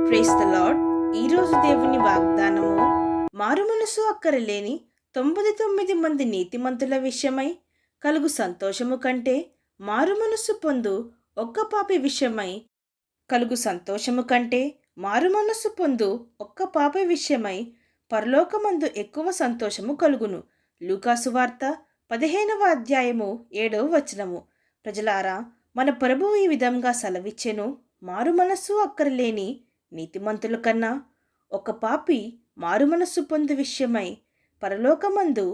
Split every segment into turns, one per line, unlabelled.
Praise the lord. ఈరోజు దేవుని వాగ్దానము, మారుమనసు అక్కరలేని 99 మంది నీతిమంతుల విషయమై కలుగు సంతోషము కంటే మారుమనస్సు పొందు ఒక్క పాపి విషయమై కలుగు సంతోషము కంటే మారుమనస్సు పొందు ఒక్క పాపి విషయమై పరలోకమందు ఎక్కువ సంతోషము కలుగును. లూకాసు వార్త 15వ అధ్యాయము 7వ వచనము. ప్రజలారా, మన ప్రభువు ఈ విధంగా సెలవిచ్చెను, మారుమనస్సు అక్కరలేని నీతిమంతుల కన్నా ఒక పాపి మారుమనస్సు పొందు విషయమై పరలోకమందు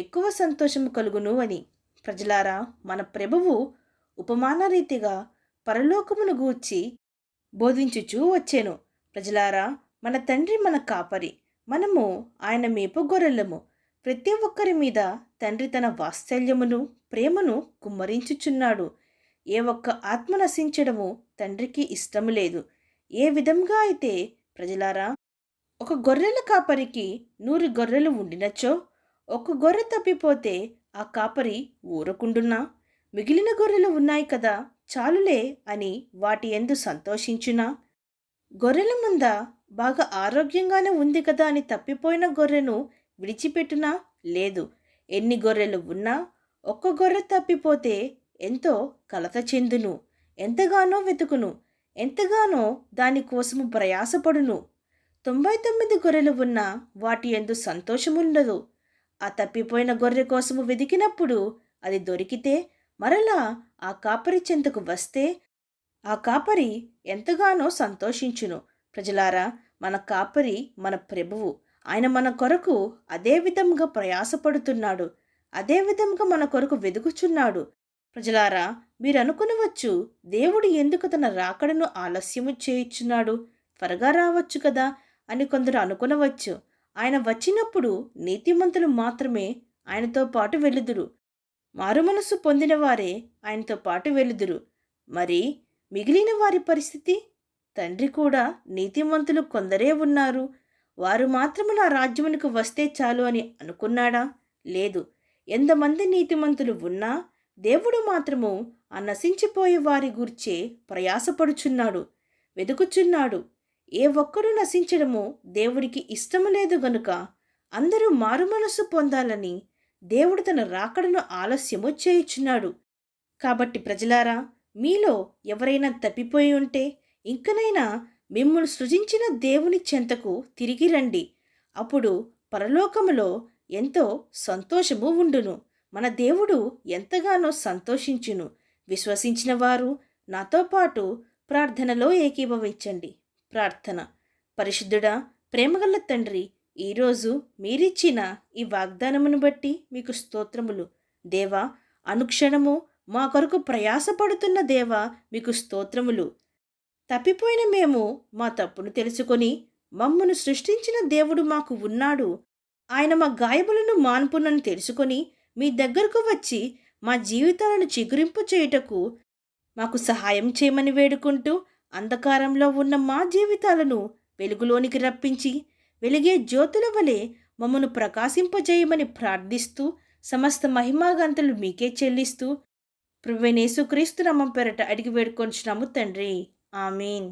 ఎక్కువ సంతోషము కలుగును అని. ప్రజలారా, మన ప్రభువు ఉపమాన రీతిగా పరలోకమును గూర్చి బోధించుచూ వచ్చెను. ప్రజలారా, మన తండ్రి మన కాపరి, మనము ఆయన మేపు గొర్రెలము. ప్రతి ఒక్కరి మీద తండ్రి తన వాత్సల్యమును ప్రేమను కుమ్మరించుచున్నాడు. ఏ ఒక్క ఆత్మ నశించడము తండ్రికి ఇష్టము లేదు. ఏ విధంగా అయితే ప్రజలారా, ఒక గొర్రెల కాపరికి 100 గొర్రెలు ఉండినచో ఒక గొర్రె తప్పిపోతే ఆ కాపరి ఊరకుండునా? మిగిలిన గొర్రెలు ఉన్నాయి కదా, చాలులే అని వాటి యందు సంతోషించునా? గొర్రెల మంద బాగా ఆరోగ్యంగానే ఉంది కదా అని తప్పిపోయిన గొర్రెను విడిచిపెట్టునా? లేదు. ఎన్ని గొర్రెలు ఉన్నా ఒక్క గొర్రె తప్పిపోతే ఎంతో కలత చెందును, ఎంతగానో వెతుకును, ఎంతగానో దానికోసము ప్రయాసపడును. 99 గొర్రెలు ఉన్నా వాటి యందు సంతోషముండదు. ఆ తప్పిపోయిన గొర్రె కోసము వెతికినప్పుడు అది దొరికితే మరలా ఆ కాపరి చెంతకు వస్తే ఆ కాపరి ఎంతగానో సంతోషించును. ప్రజలారా, మన కాపరి మన ప్రభువు. ఆయన మన కొరకు అదే విధంగా ప్రయాసపడుతున్నాడు, అదే విధంగా మన కొరకు వెదుకుచున్నాడు. ప్రజలారా, మీరు అనుకునవచ్చు, దేవుడు ఎందుకు తన రాకడను ఆలస్యము చేయుచున్నాడు, త్వరగా రావచ్చు కదా అని కొందరు అనుకునవచ్చు. ఆయన వచ్చినప్పుడు నీతిమంతులు మాత్రమే ఆయనతో పాటు వెలుదురు. మారుమనసు పొందిన వారే ఆయనతో పాటు వెలుదురు. మరి మిగిలిన వారి పరిస్థితి? తండ్రి కూడా నీతిమంతులు కొందరే ఉన్నారు, వారు మాత్రము నా రాజ్యమునకు వస్తే చాలు అని అనుకున్నాడా? లేదు. ఎంతమంది నీతిమంతులు ఉన్నా దేవుడు మాత్రము ఆ నశించిపోయే వారి గూర్చే ప్రయాసపడుచున్నాడు, వెతుకుచున్నాడు. ఏ ఒక్కరూ నశించడము దేవుడికి ఇష్టము లేదు గనుక అందరూ మారుమనస్సు పొందాలని దేవుడు తన రాకడను ఆలస్యము చేయుచున్నాడు. కాబట్టి ప్రజలారా, మీలో ఎవరైనా తప్పిపోయి ఉంటే ఇంకనైనా మిమ్మల్ని సృజించిన దేవుని చెంతకు తిరిగి రండి. అప్పుడు పరలోకములో ఎంతో సంతోషము ఉండును. మన దేవుడు ఎంతగానో సంతోషించును. విశ్వసించిన వారు నాతో పాటు ప్రార్థనలో ఏకీభవించండి. ప్రార్థన. పరిశుద్ధుడా, ప్రేమగల తండ్రి, ఈరోజు మీరిచ్చిన ఈ వాగ్దానమును బట్టి మీకు స్తోత్రములు. దేవా, అనుక్షణము మా కొరకు ప్రయాసపడుతున్న దేవా, మీకు స్తోత్రములు. తప్పిపోయిన మేము మా తప్పును తెలుసుకొని మమ్మను సృష్టించిన దేవుడు మాకు ఉన్నాడు, ఆయన మా గాయములను మాన్పునని తెలుసుకొని మీ దగ్గరకు వచ్చి మా జీవితాలను చిగురింపు చేయుటకు మాకు సహాయం చేయమని వేడుకుంటూ, అంధకారంలో ఉన్న మా జీవితాలను వెలుగులోనికి రప్పించి వెలిగే జ్యోతుల వలె మమ్మను ప్రకాశింపజేయమని ప్రార్థిస్తూ, సమస్త మహిమాగంతులు మీకే చెల్లిస్తూ ప్రభువైన యేసుక్రీస్తు నామం పేరట అడిగి వేడుకొంచున్నాము తండ్రి. ఆమేన్.